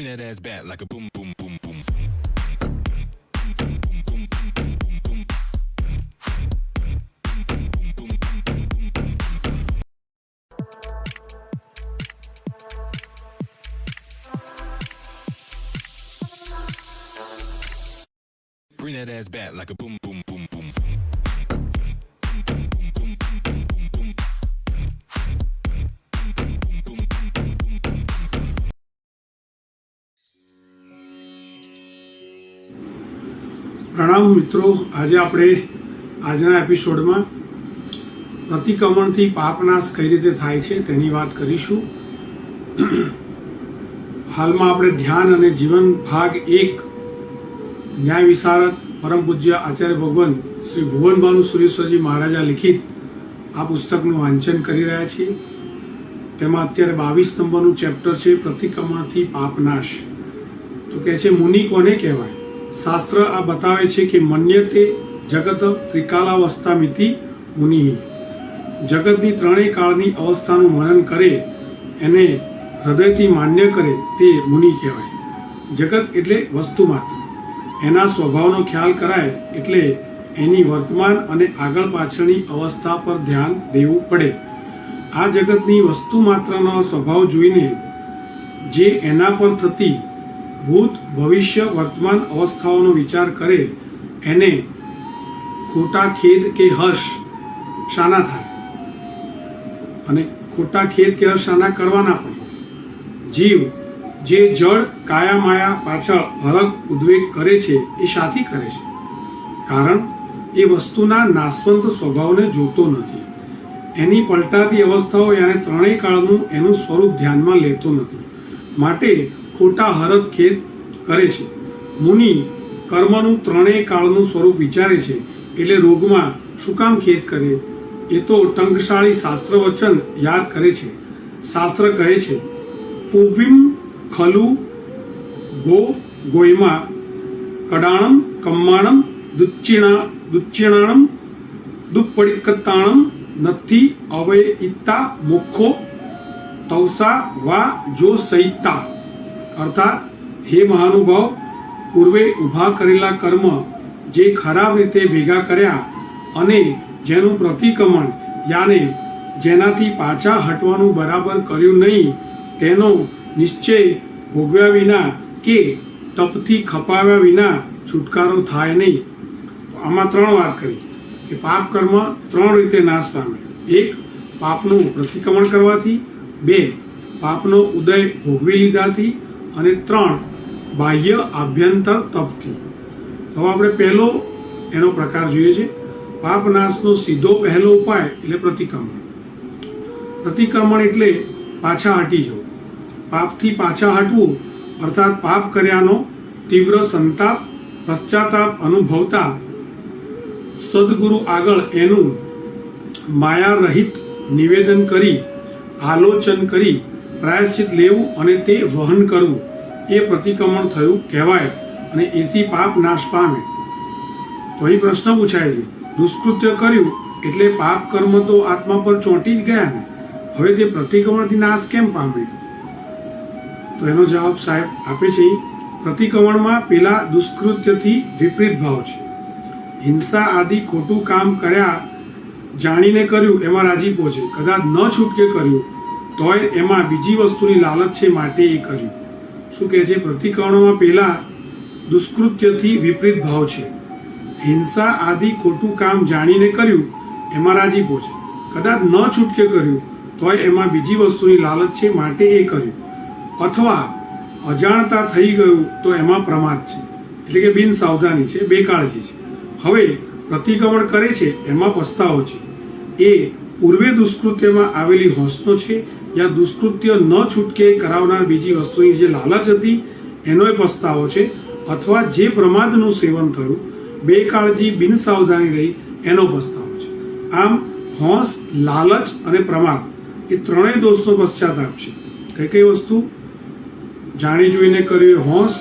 Bring that ass back like a boom, boom, boom, boom. Bring that ass back like a boom, boom, boom, boom. પ્રણામ મિત્રો, આજે આપણે આજના એપિસોડમાં પ્રતિક્રમણથી પાપનાશ કઈ રીતે થાય છે તેની વાત કરીશું. હાલમાં આપણે ધ્યાન અને જીવન ભાગ 1 ન્યાય વિશારદ પરમ પૂજ્ય આચાર્ય ભગવાન શ્રી ભુવનભાનુ સુરેશ્વરજી મહારાજા લિખિત આ પુસ્તકનું વાંચન કરી રહ્યા છીએ. તેમાં અત્યારે 22 નંબરનું ચેપ્ટર છે પ્રતિક્રમણથી પાપનાશ. તો કહે છે, મુનિ કોને કહેવાય? શાસ્ત્ર આ બતાવે છે કે મન્યતે જગત ત્રિકાલાવસ્થામિતિ મુનિ. જગતની ત્રણેય કાળની અવસ્થાનું મનન કરે, એને હૃદયથી માન્ય કરે તે મુનિ કહેવાય. જગત એટલે વસ્તુ માત્ર, એના સ્વભાવનો ખ્યાલ કરાય એટલે એની વર્તમાન અને આગળ પાછળની અવસ્થા પર ધ્યાન દેવું પડે. આ જગતની વસ્તુ માત્રનો સ્વભાવ જોઈને જે એના પર થતી ભૂત ભવિષ્ય વર્તમાન અવસ્થાઓનો વિચાર કરે એને ખોટા ખેદ કે હર્ષ શાના થાય, અને ખોટા ખેદ કે હર્ષ શાના કરવાના પણ. જીવ જે જળ કાયા માયા પાછળ હરખ ઉદ્વેગ કરે છે એ શાથી કરે છે? કારણ એ વસ્તુના નાશવંત સ્વભાવને જોતો નથી. એની પલટાતી અવસ્થાઓ યાને ત્રણેય કાળનું એનું સ્વરૂપ ધ્યાનમાં લેતો નથી, માટે ખોટા હરત ખેદ કરે છે. મુનિ કર્મનું ત્રણેય કાળનું સ્વરૂપ વિચારે છે, એટલે રોગમાં શું કામ ખેદ કરે? એ તો ટંકશાળી શાસ્ત્ર વચન યાદ કરે છે. શાસ્ત્ર કહે છે, પૂર્વિમ ખલુ ગો ગોયમાં કડાણમ કમ્માણમ દુચ્ચિણાણમ દુપ્પડિકતાણમ નથી અવયિતા મોક્ષો તવસા વા જો સહિતા. અર્થાત, હે મહાનુભાવ, પૂર્વે ઊભા કરેલા કર્મ જે ખરાબ રીતે ભેગા કર્યા અને જેનું પ્રતિક્રમણ યાને જેનાથી પાછા હટવાનું બરાબર કર્યું નહીં, તેનો નિશ્ચય ભોગવ્યા વિના કે તપથી ખપાવ્યા વિના છુટકારો થાય નહીં. આમાં 3 વાત કરી કે પાપ કર્મ 3 રીતે નાશ પામે. 1, પાપનું પ્રતિક્રમણ કરવાથી. 2, પાપનો ઉદય ભોગવી લીધાથી. અને 3, બાહ્ય આભ્યંતર તપથી. હવે આપણે પહેલો એનો પ્રકાર જોઈએ છે. પાપનાશનો સીધો પહેલો ઉપાય એટલે પ્રતિક્રમણ. પ્રતિક્રમણ એટલે પાછા હટી જવું. પાપથી પાછા હટવું અર્થાત પાપ કર્યાનો તીવ્ર સંતાપ પશ્ચાતાપ અનુભવતા સદગુરુ આગળ એનું માયારહિત નિવેદન કરી આલોચન કરી પ્રાયશ્ચિત લેવું અને તે વહન કરવું એ પ્રતિક્રમણ થયું કહેવાય, અને એથી પાપ નાશ પામે. તો અહીં પ્રશ્ન પૂછાય છે, દુષ્કૃત્ય કર્યું એટલે પાપ કર્મ તો આત્મા પર ચોંટી જ ગયા ને, હવે તે પ્રતિક્રમણથી નાશ કેમ પામે? તો એનો જવાબ સાહેબ આપે છે, પ્રતિક્રમણમાં પેલા દુષ્કૃત્યથી વિપરીત ભાવ છે. હિંસા આદિ ખોટું કામ કર્યા જાણીને કર્યું એમાં રાજીપો છે, કદાચ ન છૂટકે કર્યું તોય એમાં બીજી વસ્તુની લાલચ છે માટે એ કર્યું. શું કહે છે? પ્રતિક્રમણમાં પેલા દુષ્કૃત્યથી વિપરીત ભાવ છે. હિંસા આદિ ખોટું કામ જાણીને કર્યું એમાં રાજીપો છે, કદાચ ન છૂટકે કર્યું તોય એમાં બીજી વસ્તુની લાલચ છે માટે એ કર્યું. અથવા અજાણતા થઈ ગયું તો એમાં પ્રમાદ છે, એટલે કે બિન સાવધાની છે, બેકાળજી છે. હવે પ્રતિક્રમણ કરે છે એમાં પસ્તાવો છે. એ પૂર્વે દુષ્કૃત્યમાં આવેલી હોંશનો છે, યા દુષ્કૃત્ય ન છૂટકે કરાવનાર બીજી વસ્તુની જે લાલચ હતી એનોય પસ્તાવો છે, અથવા જે પ્રમાદનું સેવન થયું, બેકાળજી બિન સાવધાની રહી એનો પસ્તાવો છે. આમ હોંશ, લાલચ અને પ્રમાદ એ ત્રણેય દોષનો પશ્ચાતાપ છે. કઈ કઈ વસ્તુ? જાણી જોઈને કર્યું હોંશ,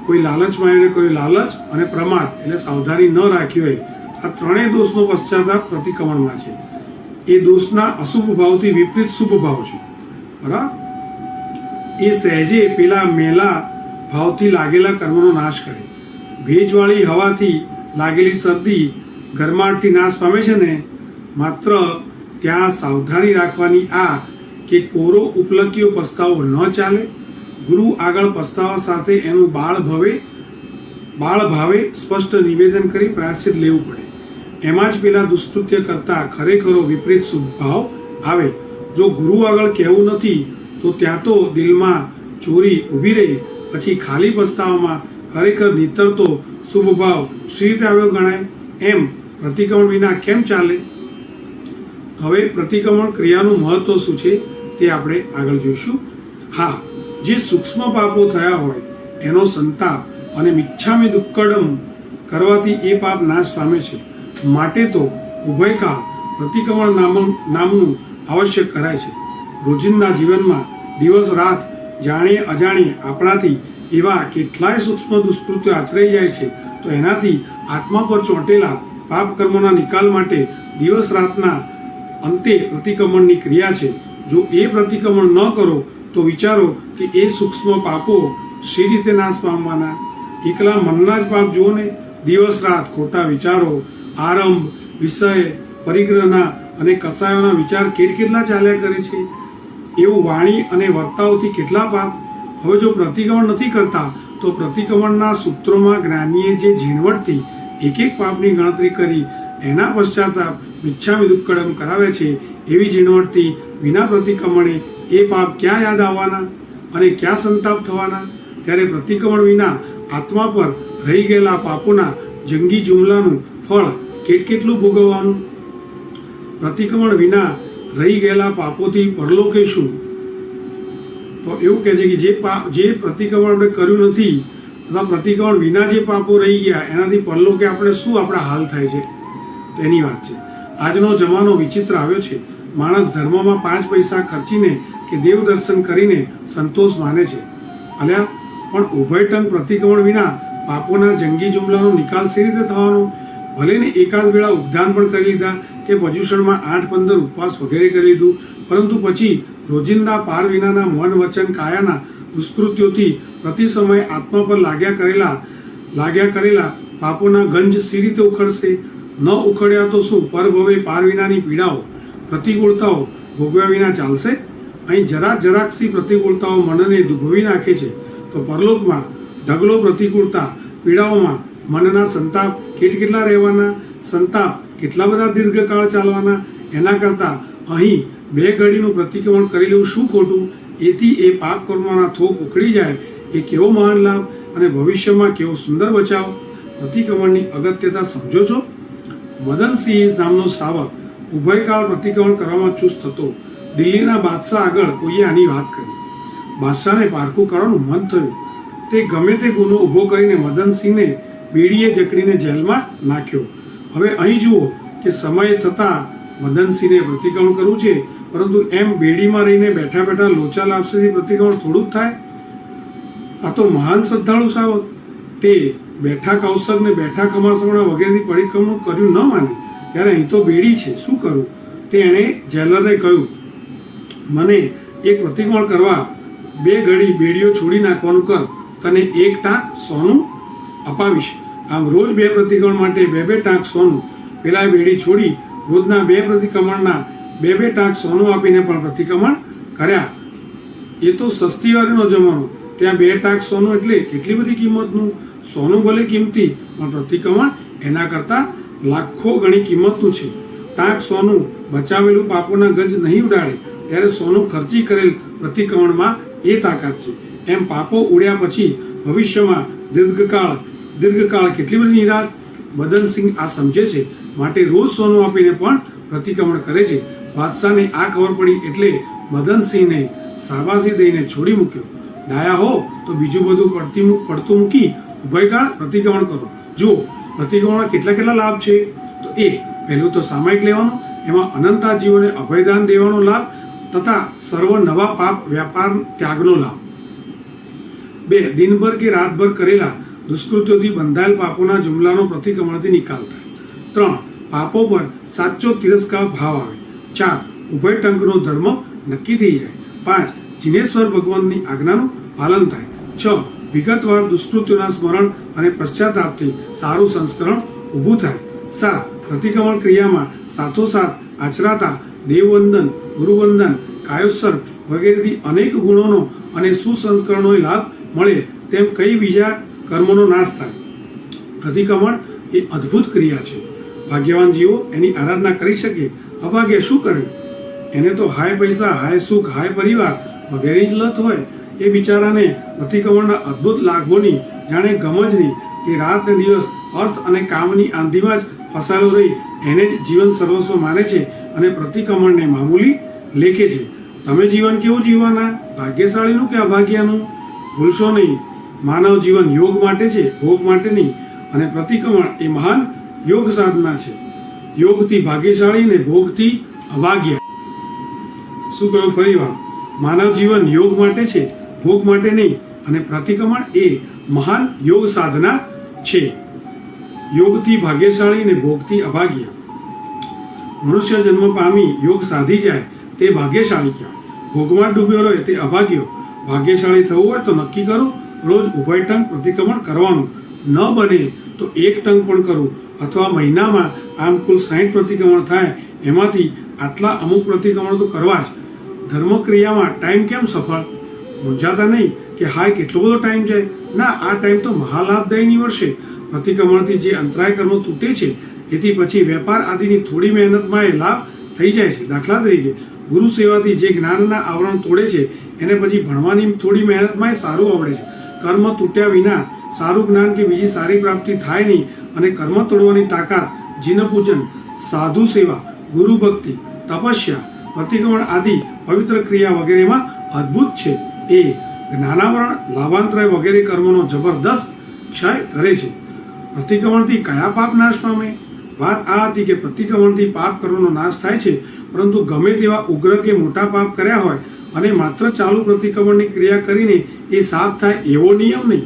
કોઈ લાલચમાં એને કર્યું લાલચ, અને પ્રમાદ એટલે સાવધાની ન રાખી હોય. આ ત્રણેય દોષનો પશ્ચાતાપ પ્રતિક્રમણમાં છે. એ દોષના અશુભ ભાવથી વિપરીત શુભ ભાવ છે. બરાબર? એ સહેજે પેલા મેલા ભાવથી લાગેલા કર્મનો નાશ કરે. ભેજવાળી હવાથી લાગેલી શરદી ગરમાટથી નાશ પામે છે ને, માત્ર ત્યાં સાવધાની રાખવાની આ કે કોરો ઉપલક્યો પસ્તાવો ન ચાલે. ગુરુ આગળ પસ્તાવા સાથે એનું બાળ ભાવે સ્પષ્ટ નિવેદન કરી પ્રાયશ્ચિત લેવું પડે. એમાં જ પેલા દુષ્કૃત્ય કરતા ખરેખરો વિપરીત શુભ ભાવ આવે. જો ગુરુ આગળ કહેવું નથી તો ત્યાં તો દિલમાં ચોરી ઊભી રહી, પછી ખાલી પસ્તાવામાં ખરેખર નીતરતો શુભ ભાવ શી રીતે આવ્યો ગણાય? એમ પ્રતિક્રમણ વિના કેમ ચાલે? હવે પ્રતિક્રમણ ક્રિયાનું મહત્વ શું છે તે આપણે આગળ જોઈશું. હા, જે સૂક્ષ્મ પાપો થયા હોય એનો સંતાપ અને મિચ્છામી દુક્કડમ કરવાથી એ પાપ નાશ પામે છે. માટે તો ઉભયકાળ પ્રતિક્રમણ નામનું આવશ્યક કરાય છે. રોજિંદા જીવનમાં દિવસ રાત જાણીએ અજાણીએ આપણાથી એવા કેટલાય સૂક્ષ્મ દુષ્કૃત્યો આચરાઈ જાય છે, તો એનાથી આત્મા પર ચોંટેલા પાપ કર્મોના નિકાલ માટે દિવસ રાતના અંતે પ્રતિક્રમણની ક્રિયા છે. જો એ પ્રતિક્રમણ ન કરો તો વિચારો કે એ સૂક્ષ્મ પાપો શી રીતે નાશ પામવાના? એકલા મનના જ પાપ જુઓ ને. દિવસ રાત ખોટા વિચારો, આરંભ, વિષય, પરિગ્રહના અને કસાયોના વિચાર કેટલા ચાલ્યા કરે છે. એવું વાણી અને વર્તાવથી કેટલા પાપ. હવે જો પ્રતિક્રમણ નથી કરતા તો પ્રતિક્રમણના સૂત્રોમાં જ્ઞાનીએ જે ઝીણવટથી એક એક પાપની ગણતરી કરી એના પશ્ચાતાપ મિચ્છામી દુક્કડમ કરાવે છે, એવી ઝીણવટથી વિના પ્રતિક્રમણે એ પાપ ક્યાં યાદ આવવાના અને ક્યાં સંતાપ થવાના? ત્યારે પ્રતિક્રમણ વિના આત્મા પર રહી ગયેલા પાપોના જંગી જુમલાનું ફળ કેટલું ભોગવવાનું? પ્રતિક્રમણ વિના રહી ગયેલા પાપોથી પરલોકે શું? તો એવું કહે છે કે જે પ્રતિક્રમણ આપણે કર્યું નથી અથવા પ્રતિક્રમણ વિના જે પાપો રહી ગયા એનાથી પરલોકે આપણે શું આપણા હાલ થાય છે, તો એની વાત છે. આજનો જમાનો વિચિત્ર આવ્યો છે. માણસ ધર્મમાં 5 પૈસા ખર્ચીને કે દેવ દર્શન કરીને સંતોષ માને છે. અલ્યા, પણ ઉભયટંક પ્રતિક્રમણ વિના પાપોના જંગી જુમલાનો નિકાલ સી રીતે થવાનો? ભલે ને એકાદ વેળા ઉદ્ધાન પણ કરી લીધા કે પર્યુષણમાં 8-15 ઉપવાસ વગેરે કરી લીધું, પરંતુ પછી રોજિંદા પાર વિનાના મન વચન કાયાના દુષ્કૃત્યોથી પ્રતિ સમય આત્મા પર લાગ્યા કરેલા પાપોના ગંજ સી રીતે ઉખડશે? ન ઉખડ્યા તો શું પરભવે પાર વિનાની પીડાઓ પ્રતિકૂળતાઓ ભોગવ્યા વિના ચાલશે? અહીં જરાકસી પ્રતિકૂળતાઓ મનને દુભવી નાખે છે, તો પરલોકમાં ઢગલો પ્રતિકૂળતા પીડાઓમાં મનના સંતાપ કેટલા રહેવાના? સંતાપ કેટલા બધા દીર્ઘકાળ ચાલવાના? એના કરતાં અહીં 2 ઘડીનું પ્રતિક્રમણ કરી લેવું શું ખોટું? એથી એ પાપ કર્મોના થોક ઉખડી જાય. એ કેવો મહાન લાભ અને ભવિષ્યમાં કેવો સુંદર બચાવ! પ્રતિક્રમણની અગત્યતા સમજો છો? મદનસિંહ નામનો શ્રાવક ઉભયકાળ પ્રતિક્રમણ કરવામાં ચુસ્ત હતો. દિલ્હીના બાદશાહ આગળ કોઈએ આની વાત કરી. બાદશાહને પારખું કરવાનું મન થયું. તે ગમે તે ગુનો ઊભો કરીને મદનસિંહને બેડીએ જકડીને જેલમાં નાખ્યો. હવે અહીં જુઓ કે સમય થતાં મદનસિંહને પ્રતિક્રમણ કરવું છે, પરંતુ એમ બેડીમાં રહીને બેઠા લોચા લાપસીથી પ્રતિક્રમણ થોડું જ થાય? આ તો મહાન શ્રદ્ધાળુ સાવક. તે બેઠા કૌશક ને બેઠા ખમાસમણા વગેરેથી પરિક્રમણ કર્યું ન માને, ત્યારે અહીં તો બેડી છે, શું કરું? તે એણે જેલરને કહ્યું, મને એક પ્રતિક્રમણ કરવા 2 ઘડી બેડીઓ છોડી નાખવાનું કર, તને 1 ટાંક સોનું અપાવીશ. આમ રોજ 2 પ્રતિક્રમણ માટે 2 ટાંક સોનું. પેલા બેડી છોડી રોજના 2 પ્રતિક્રમણના 2 ટાંક સોનું આપીને પણ પ્રતિક્રમણ કર્યા. એ તો સસ્તીવારીનો જમાનો. ત્યાં 2 ટાંક સોનું એટલે કેટલી બધી કિંમતનું. સોનું ભલે કિંમતી, પણ પ્રતિક્રમણ એના કરતાં લાખો ગણી કિંમતનું છે. ટાંક સોનું બચાવેલું પાપોના ગંજ નહીં ઉડાડે, ત્યારે સોનું ખર્ચી કરેલ પ્રતિક્રમણમાં એ તાકાત છે. એમ પાપો ઉડ્યા પછી ભવિષ્યમાં દીર્ઘકાળ કેટલી બધી નિરાશ. મદનસિંહ આ સમજે છે, માટે રોજ સોનું આપીને પણ પ્રતિક્રમણ કરે છે. બાદશાહને આ ખબર પડી એટલે મદનસિંહને શાબાશી દઈને છોડી મૂક્યો. ડાયા હો તો બીજું બધું પડતું મૂકી ઉભયકાળ પ્રતિક્રમણ કરો. જો પ્રતિક્રમણના કેટલા લાભ છે, તો એ પહેલું તો સામાયિક લેવાનું, એમાં અનંતા જીવોને અભયદાન દેવાનો લાભ તથા સર્વ નવા પાપ વ્યાપાર ત્યાગનો લાભ. 2 દિનભર કે રાતભર કરેલા દુષ્કૃત્યોથી બંધાયેલ પાપોના જુમલાનો પ્રતિક્રમણથી નિકાલ થાય. 3 પાપો પર સાચો તિરસ્કાર ભાવ આવે. 4 ઉભયટંકનો ધર્મ નક્કી થઈ જાય. 5 જિનેશ્વર ભગવાનની આજ્ઞાનું પાલન થાય. 6. વિગતવાર દુષ્કૃત્યોના સ્મરણ અને પશ્ચાતાપથી સારું સંસ્કરણ ઊભું થાય. 7. પ્રતિક્રમણ ક્રિયામાં સાથોસાથ આચરાતા દેવવંદન, ગુરુવંદન, કાયોત્સર્ગ વગેરેથી અનેક ગુણોનો અને સુસંસ્કરણોનો લાભ મળે, તેમ કઈ બીજા કર્મોનો નાશ થાય. પ્રતિક્રમણ એ અદ્ભુત ક્રિયા છે. ભાગ્યવાન જીવો એની આરાધના કરી શકે, અભાગ્ય શું કરે? એને તો હાય પૈસા, હાય સુખ, હાય પરિવાર વગેરે જ લત હોય. એ બિચારાને પ્રતિક્રમણના અદ્ભુત લાભોની જાણે ગમજ નહીં. તે રાત ને દિવસ અર્થ અને કામની આંધીમાં જ ફસાયેલો રહી એને જ જીવન સર્વસ્વ માને છે અને પ્રતિક્રમણને મામૂલી લેખે છે. તમે જીવન કેવું જીવવાના? ભાગ્યશાળીનું કે અભાગ્યનું? ભૂલશો નહીં, માનવ જીવન યોગ માટે છે, ભોગ માટે નહીં. અને પ્રતિક્રમણ એ મહાન યોગ સાધના છે. યોગથી ભાગ્યશાળી ને ભોગથી અભાગ્ય. શું કહ્યું ફરી વાર? માનવ જીવન યોગ માટે છે, ભોગ માટે નહીં. અને પ્રતિક્રમણ એ મહાન યોગ સાધના છે. યોગથી ભાગ્યશાળી ને ભોગથી અભાગ્ય. મનુષ્ય જન્મ પામી યોગ સાધી જાય તે ભાગ્યશાળી કહેવાય. ભોગમાં ડૂબ્યો રહે તે અભાગ્યો. ભાગ્યશાળી થવું હોય તો નક્કી કરો રોજ ઉભય ટંક પ્રતિક્રમણ કરવાનું. ન બને તો એક ટંક પણ કરવું, અથવા મહિનામાં આમ કુલ 60 પ્રતિક્રમણ થાય, એમાંથી આટલા અમુક પ્રતિક્રમણ તો કરવા જ. ધર્મક્રિયામાં ટાઈમ કેમ સફળ? મૂંઝાતા નહીં કે હાય કેટલો બધો ટાઈમ જાય. ના, આ ટાઈમ તો મહાલાભદાયી નીવડશે. પ્રતિક્રમણથી જે અંતરાય કર્મો તૂટે છે એથી પછી વેપાર આદિની થોડી મહેનતમાં એ લાભ થઈ જાય છે. દાખલા તરીકે ગુરુ સેવાથી જે જ્ઞાનના આવરણ તોડે છે એને પછી ભણવાની થોડી મહેનતમાં સારું આવડે છે. કર્મ તૂટ્યા વિના સારું જ્ઞાન કે બીજી સારી પ્રાપ્તિ થાય નહીં. અને કર્મ તોડવાની તાકાત જીન પૂજન, સાધુ સેવા, ગુરુ ભક્તિ, તપસ્યા, પ્રતિક્રમણ આદિ પવિત્ર ક્રિયા વગેરેમાં અદ્ભુત છે. એ જ્ઞાનાવરણ, લાભાંતરય વગેરે કર્મોનો જબરદસ્ત ક્ષય કરે છે. પ્રતિક્રમણથી કયા પાપ નાશ પામે? વાત આ હતી કે પ્રતિક્રમણથી પાપ કર્મનો નાશ થાય છે, પરંતુ ગમે તેવા ઉગ્ર કે મોટા પાપ કર્યા હોય અને માત્ર ચાલુ પ્રતિક્રમણની ક્રિયા કરીને એ સાફ થાય એવો નિયમ નહીં.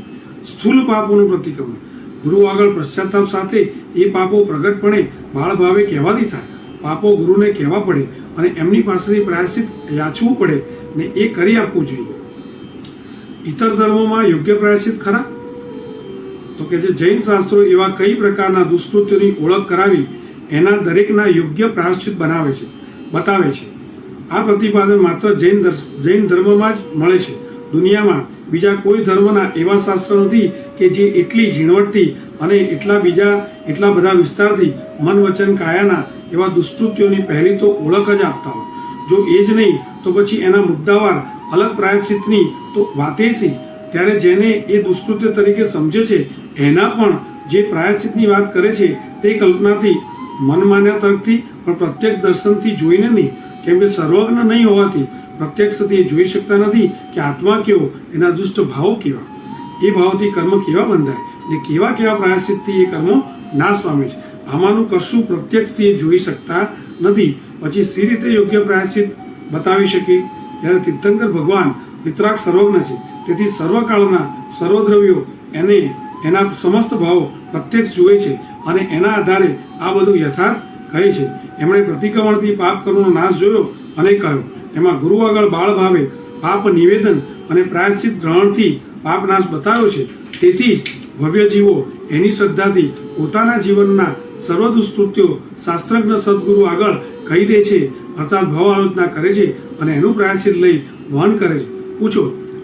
સ્થૂલ પાપોનું પ્રતિક્રમણ, ગુરુ આગળ પશ્ચાતાપ સાથે એ પાપો પ્રગટપણે બાળભાવે કહેવાથી થાય. પાપો ગુરુને કહેવા પડે અને એમની પાસેથી પ્રાયશ્ચિત યાચવું પડે ને એ કરી આપવું જોઈએ. ઇતર ધર્મોમાં યોગ્ય પ્રાયશ્ચિત ખરા? તો કે જે જૈન શાસ્ત્રો એવા કઈ પ્રકારના દુષ્કૃત્યોની ઓળખ કરાવી એના દરેકના યોગ્ય પ્રાયશ્ચિત બતાવે છે. આ પ્રતિપાદન માત્ર જૈન ધર્મમાં જ મળે છે. દુનિયામાં બીજા કોઈ ધર્મના એવા શાસ્ત્ર નથી કે જે એટલી ઝીણવટથી અને એટલા બધા વિસ્તારથી મન વચન કાયાના એવા દુષ્કૃત્યોની પહેલી તો ઓળખ જ આપતા હોય. જો એ જ નહીં તો પછી એના મુદ્દાવાર અલગ પ્રાયશ્ચિતની તો વાતે શી? ત્યારે જેને એ દુષ્કૃત્ય તરીકે સમજે છે એના પણ જે પ્રાયશ્ચિતની વાત કરે છે તે કલ્પનાથી, મનમાન્યા તર્કથી, પણ પ્રત્યક્ષ દર્શનથી જોઈને નહીં. કેમ કે સર્વજ્ઞ નહીં હોવાથી પ્રત્યક્ષથી જોઈ શકતા નથી કે આત્મા કેવો, એના દુષ્ટ ભાવો કેવા, એ ભાવથી કર્મ કેવા બંધાય ને કેવા પ્રાયશ્ચિતથી એ કર્મો નાશ પામે છે. આમાંનું કશું પ્રત્યક્ષથી જોઈ શકતા નથી. પછી સી રીતે યોગ્ય પ્રાયશ્ચિત બતાવી શકે? જ્યારે તીર્થંકર ભગવાન વિતરાગ સર્વજ્ઞ છે, તેથી સર્વકાળના સર્વદ્રવ્યો એના સમસ્ત ભાવો પ્રત્યક્ષ જુએ છે અને એના આધારે આ બધું યથાર્થ કહે છે. એમણે પ્રતિક્રમણથી પાપ કર્મનો નાશ જોયો અને કહ્યો. એમાં ગુરુ આગળ બાળ ભાવે પાપ નિવેદન અને પ્રાયશ્ચિત ગ્રહણથી પાપ નાશ બતાવ્યો છે. તેથી જ ભવ્ય જીવો એની શ્રદ્ધાથી પોતાના જીવનના સર્વ દુષ્કૃત્યો શાસ્ત્રજ્ઞ સદગુરુ આગળ કહી દે છે, અર્થાત ભવ આલોચના કરે છે અને એનું પ્રાયશ્ચિત લઈ વહન કરે છે. પૂછો,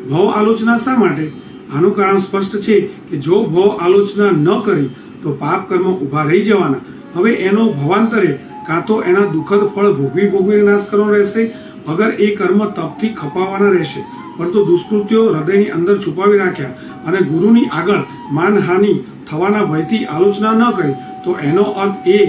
ભવ આલોચના શા માટે? આનું કારણ સ્પષ્ટ છે કે જો ભવ આલોચના ન કરી તો પાપ કર્મ ઊભા રહી જવાના. હવે એનો ભવાંતરે કાં તો એના દુઃખદ ફળ ભોગવીને નાશ કરવાનો રહેશે, અગર એ કર્મ તપથી ખપાવવાના રહેશે. પરંતુ દુષ્કૃત્યો હૃદયની અંદર છુપાવી રાખ્યા અને ગુરુની આગળ માનહાનિ થવાના ભયથી આલોચના ન કરી તો એનો અર્થ એ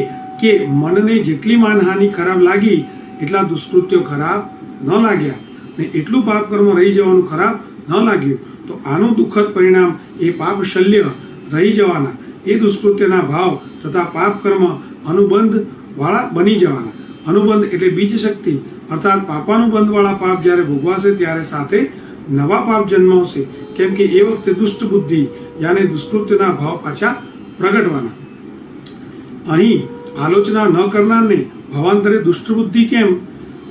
કે મનને જેટલી માનહાનિ ખરાબ લાગી એટલા દુષ્કૃત્યો ખરાબ ન લાગ્યા ને એટલું પાપ કર્મ રહી જવાનું ખરાબ ન લાગ્યું. તો આનું દુઃખદ પરિણામ એ પાપ શલ્ય રહી જવાના, એ દુષ્કૃત્યના ભાવ તથા પાપ કર્મ અનુબંધ વાળા બની જવાના. અનુબંધ એટલે બીજ શક્તિ, અર્થાત પાપાનુબંધવાળા પાપ જ્યારે ભોગવાશે ત્યારે સાથે નવા પાપ જન્માવશે. કેમ કે એ વખતે દુષ્ટ બુદ્ધિ યાને દુષ્કૃત્યના ભાવ પાછા પ્રગટવાના. અહીં આલોચના ન કરનારને ભવાંતરે દુષ્ટ બુદ્ધિ કેમ?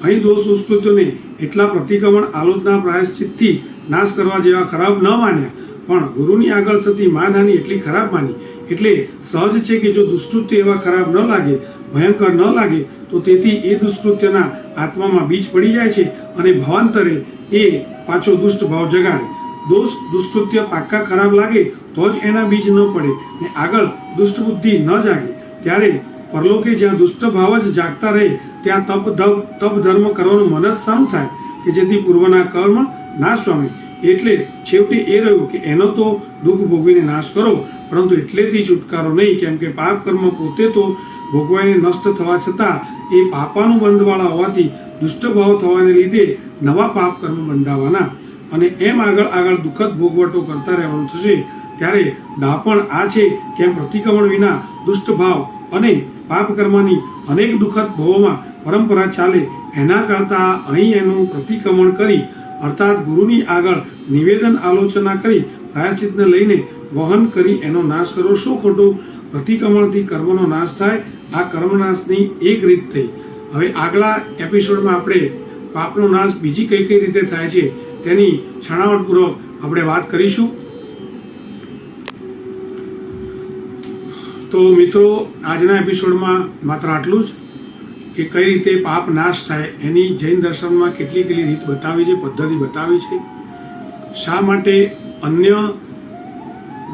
અહીં દોષ દુષ્કૃત્યોને એટલા પ્રતિક્રમણ આલોચના પ્રાયશ્ચિતથી નાશ કરવા જેવા ખરાબ ન માન્યા, પણ ગુરુની આગળ થતી માનહાનિ એટલી ખરાબ માની. એટલે સહજ છે કે જો દુષ્કૃત્ય એવા ખરાબ ન લાગે, ભયંકર ન લાગે, તો તેથી એ દુષ્કૃત્યના આત્મામાં બીજ પડી જાય છે અને ભાવાંતરે એ પાછો દુષ્ટ ભાવ જગાડે. દુષ્કૃત્ય પાક્કા ખરાબ લાગે તો જ એના બીજ ન પડે ને આગળ દુષ્ટ બુદ્ધિ ન જાગે. ત્યારે પરલોકે જ્યાં દુષ્ટ ભાવ જ જાગતા રહે ત્યાં તપ ધર્મ કરવાનું મન જ સારું થાય કે જેથી પૂર્વના કર્મ નાશ પામે. એટલે છેવટે એ રહ્યું કે એનો તો દુઃખ ભોગવીને નાશ કરો, પરંતુ એટલેથી છુટકારો નહીં, કેમ કે પાપ કર્મ પોતે તો ભોગવાઈને નષ્ટ થવા છતાં એ પાપાનું બંધવાળા હોવાથી દુષ્ટ ભાવ થવાને લીધે નવા પાપ કર્મ બંધાવાના અને એમ આગળ દુઃખદ ભોગવટો કરતા રહેવાનું થશે. ત્યારે દાપણ આ છે કે પ્રતિક્રમણ વિના દુષ્ટ ભાવ અને પાપ કર્મની અનેક દુઃખદ ભવોમાં પરંપરા ચાલે, એના કરતાં અહીં એનું પ્રતિક્રમણ કરી અર્થાત ગુરુની આગળ નિવેદન આલોચના કરી પ્રાયશ્ચિતને લઈને વહન કરી એનો નાશ કરો. શું ખોટું? પ્રતિક્રમણથી કર્મનો નાશ થાય. આ કર્મનાશની એક રીત થઈ. હવે આગલા એપિસોડમાં આપણે પાપનો નાશ બીજી કઈ કઈ રીતે થાય છે તેની છણાવટપૂર્વક આપણે વાત કરીશું. તો મિત્રો, આજના એપિસોડમાં માત્ર આટલું જ કે કઈ રીતે પાપ નાશ થાય એની જૈન દર્શનમાં કેટલી રીત બતાવી છે, પદ્ધતિ બતાવી છે. શા માટે અન્ય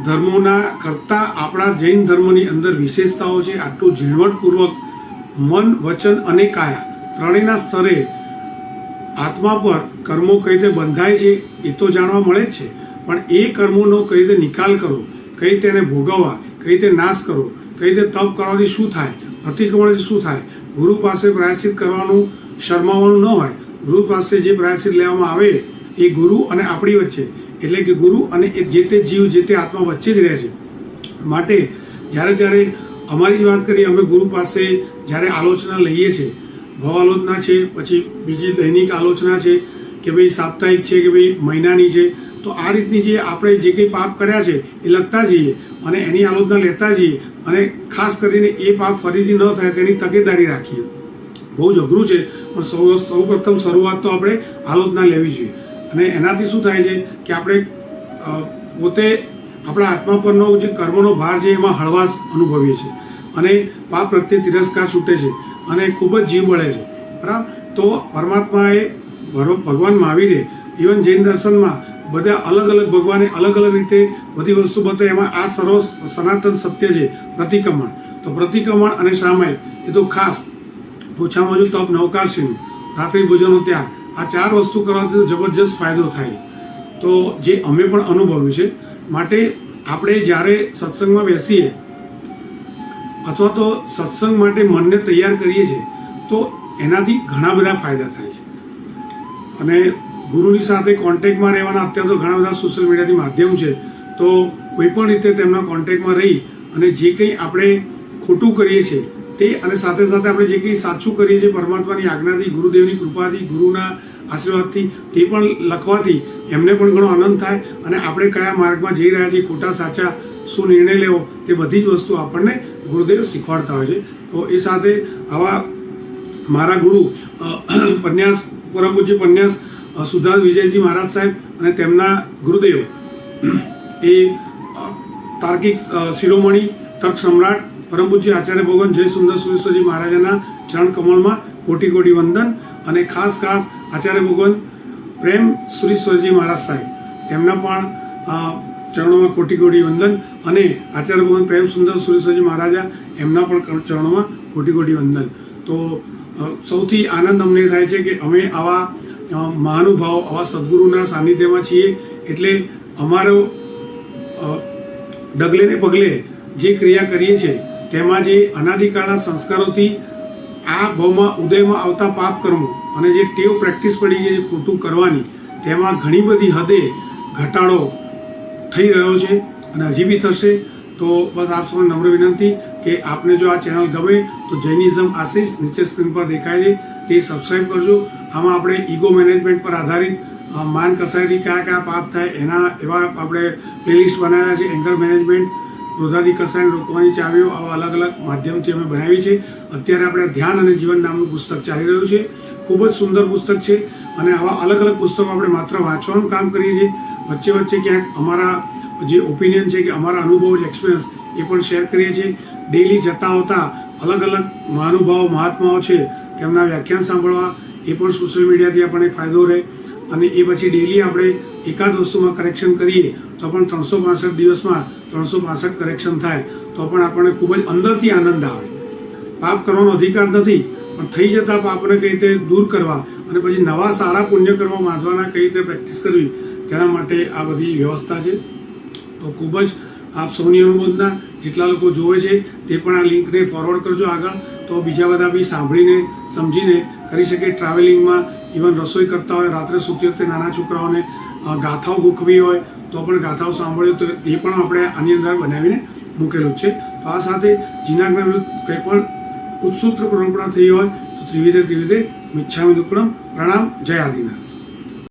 ધર્મોના કરતાં આપણા જૈન ધર્મની અંદર વિશેષતાઓ છે, આટલું ઝીણવટપૂર્વક મન, વચન અને કાયા ત્રણેયના સ્તરે આત્મા પર કર્મો કઈ રીતે બંધાય છે એ તો જાણવા મળે જ છે, પણ એ કર્મોનો કઈ રીતે નિકાલ કરવો, કઈ રીતે એને ભોગવવા, કઈ રીતે નાશ કરવો, કઈ રીતે તપ કરવાથી શું થાય, પ્રતિક્રમણથી શું થાય. ગુરુ પાસે પ્રાયશ્ચિત કરવાનું શરમાવાનું ન હોય. ગુરુ પાસે જે પ્રાયશ્ચિત લેવામાં આવે એ ગુરુ અને આપણી વચ્ચે, એટલે કે ગુરુ અને જે તે જીવ, જે તે આત્મા વચ્ચે જ રહે છે. માટે જ્યારે અમારી જ વાત કરીએ, અમે ગુરુ પાસે જ્યારે આલોચના લઈએ છીએ, ભવ આલોચના છે, પછી બીજી દૈનિક આલોચના છે કે ભાઈ સાપ્તાહિક છે કે ભાઈ મહિનાની છે, તો આ રીતની જે આપણે જે કંઈ પાપ કર્યા છે એ લખતા જઈએ અને એની આલોચના લેતા જઈએ અને ખાસ કરીને એ પાપ ફરીથી ન થાય તેની તકેદારી રાખીએ. બહુ જ અઘરું છે, પણ સૌ પ્રથમ શરૂઆત તો આપણે આલોચના લેવી જોઈએ. અને એનાથી શું થાય છે કે આપણે પોતે આપણા આત્મા પરનો જે કર્મનો ભાર છે એમાં હળવાશ અનુભવીએ છીએ અને પાપ પ્રત્યે તિરસ્કાર છૂટે છે અને ખૂબ જ જીવ બળે છે. બરાબર? તો પરમાત્માએ ભગવાન મહાવીરે ઇવન જૈન દર્શનમાં બધા અલગ અલગ ભગવાને અલગ અલગ રીતે બધી વસ્તુ બતાવે. એમાં આ સર્વ સનાતન સત્ય છે પ્રતિક્રમણ. તો પ્રતિક્રમણ અને સામાયિક એ તો ખાસ ઓછામાં ઓછું તપ, નવકારસીનું, રાત્રિ ભોજનનો ત્યાગ, આ 4 વસ્તુ કરવાથી જબરજસ્ત ફાયદો થાય. તો જે અમે પણ અનુભવ્યું છે. માટે આપણે જ્યારે સત્સંગમાં બેસીએ અથવા તો સત્સંગ માટે મનને તૈયાર કરીએ છીએ તો એનાથી ઘણા બધા ફાયદા થાય છે. અને ગુરુની સાથે કોન્ટેક્ટમાં રહેવાના અત્યારે તો ઘણા બધા સોશિયલ મીડિયાથી માધ્યમ છે, તો કોઈ પણ રીતે તેમના કોન્ટેક્ટમાં રહી અને જે કંઈ આપણે ખોટું કરીએ છીએ તે અને સાથે સાથે આપણે જે કંઈ સાચું કરીએ છીએ પરમાત્માની આજ્ઞાથી, ગુરુદેવની કૃપાથી, ગુરુના આશીર્વાદથી, તે પણ લખવાથી એમને પણ ઘણો આનંદ થાય અને આપણે કયા માર્ગમાં જઈ રહ્યા છીએ, ખોટા સાચા શું નિર્ણય લેવો, તે બધી જ વસ્તુ આપણને ગુરુદેવ શીખવાડતા હોય છે. તો એ સાથે આવા મારા ગુરુ પરમ પૂજ્ય પન્યાસ સુધાર્થ વિજયજી મહારાજ સાહેબ અને તેમના ગુરુદેવ એ તાર્કિક શિરોમણી, તર્ક સમ્રાટ પરમ પૂજ્ય આચાર્ય ભગવાન જય સુંદર સુરેશ્વરજી મહારાજાના ચરણ કમળમાં કોટી કોટી વંદન. અને ખાસ આચાર્ય ભગવાન પ્રેમ સુરેશ્વરજી મહારાજ સાહેબ તેમના પણ ચરણોમાં કોટી કોટી વંદન. અને આચાર્ય ભગવાન પ્રેમ સુંદર સુરેશ્વરજી મહારાજા એમના પણ ચરણોમાં કોટી કોટી વંદન. તો સૌથી આનંદ અમને થાય છે કે અમે આવા મહાનુભાવો, આવા સદગુરુના સાનિધ્યમાં છીએ. એટલે અમારો ડગલે ને પગલે જે ક્રિયા કરીએ છીએ તેમાં જે અનાદિકાળના સંસ્કારોથી આ ભાવમાં ઉદયમાં આવતા પાપ કર્મો અને જે ટેવ પ્રેક્ટિસ પડી ગઈ છે ખોટું કરવાની, તેમાં ઘણી બધી હદે ઘટાડો થઈ રહ્યો છે અને હજી બી થશે. તો બસ આપ સૌને નમ્ર વિનંતી કે આપને જો આ ચેનલ ગમે તો જૈનિઝમ આશીષ નીચે સ્ક્રીન પર દેખાય છે તે સબસ્ક્રાઈબ કરજો. આમાં આપણે ઈગો મેનેજમેન્ટ પર આધારિત માન કસાયથી કયા કયા પાપ થાય એના એવા આપણે પ્લેલિસ્ટ બનાવ્યા છે. એંગર મેનેજમેન્ટ, ક્રોધાદી કસાયને રોકવાની ચાવીઓ, આવા અલગ અલગ માધ્યમથી અમે બનાવી છે. અત્યારે આપણે ધ્યાન અને જીવન નામનું પુસ્તક ચાલી રહ્યું છે. ખૂબ જ સુંદર પુસ્તક છે અને આવા અલગ અલગ પુસ્તકો આપણે માત્ર વાંચવાનું કામ કરીએ છીએ. વચ્ચે વચ્ચે ક્યાંક અમારા જે ઓપિનિયન છે કે અમારા અનુભવો જ એક્સપિરિયન્સ એ પણ શેર કરીએ છીએ. ડેઈલી જતા આવતા અલગ અલગ મહાનુભાવો મહાત્માઓ છે તેમના વ્યાખ્યાન સાંભળવા, એ પણ સોશિયલ મીડિયાથી આપણને ફાયદો રહે. અને એ પછી ડેઈલી આપણે એકાદ વસ્તુમાં કરેક્શન કરીએ તો પણ 365 દિવસમાં 365 કરેક્શન થાય તો પણ આપણને ખૂબ જ અંદરથી આનંદ આવે. પાપ કરવાનો અધિકાર નથી, પણ થઈ જતા પાપને કઈ રીતે દૂર કરવા અને પછી નવા સારા પુણ્ય કરવા માંડવાના કઈ રીતે પ્રેક્ટિસ કરવી, તેના માટે આ બધી વ્યવસ્થા છે. તો ખૂબ જ આપ સૌની અનુમોદના. જેટલા લોકો જોવે છે તે પણ આ લિંકને ફોરવર્ડ કરજો આગળ, તો બીજા બધા બી સાંભળીને સમજીને કરી શકે. ટ્રાવેલિંગમાં ઇવન રસોઈ કરતા હોય, રાત્રે સૂતી વખતે નાના છોકરાઓને ગાથાઓ ગોખવી હોય તો પણ ગાથાઓ સાંભળ્યું તો એ પણ આપણે આની અંદર બનાવીને મૂકેલું છે. તો આ સાથે જીનાજ્ઞા વિરુદ્ધ કંઈ પણ ઉત્સૂત્ર પ્રવૃત્તિ થઈ હોય તો ત્રિવિધે મિચ્છામિ દુક્કડમ. પ્રણામ. જય આદિનાથ.